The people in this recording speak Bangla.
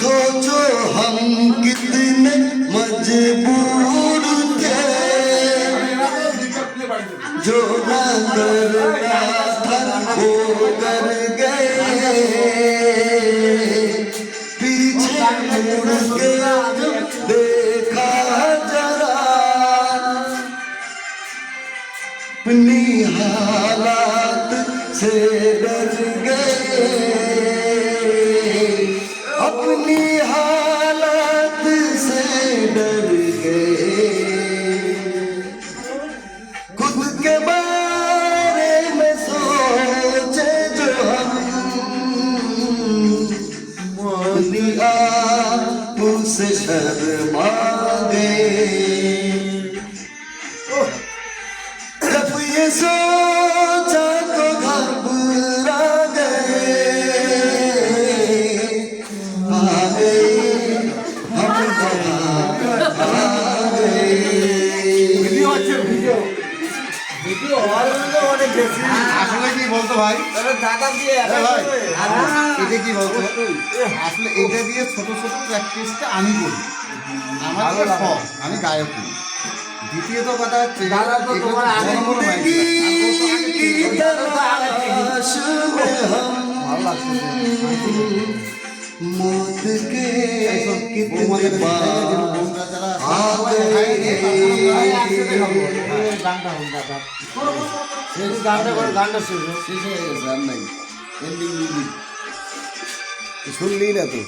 सोचो हम कितने मजबूर थे जो न करना था वो कर गए पीछे मुड़ के जब देखा जरा अपनी हालात से डर गए अपनी हालत से डर गए खुद के बारे में सोचे जो हम मोनिया मुझसे शर्मा गए जब ये सोचा तो घबरा আসলে কি বলতো ভাই দাদা দিয়ে এটা কি বলতো আসলে এটা দিয়ে ছোট ছোট প্র্যাকটিসটা আমি করি আমার তো শখ আমি গায়ক হই দ্বিতীয়ত কথা হচ্ছে দাদা তো তোমার আগে বড় বড় মাইক मौत के कितने पास आ गए গানটা শুনবো শেষ হয়ে গেছে আর নাই এন্ডিং মিউজিক শুনলি না তো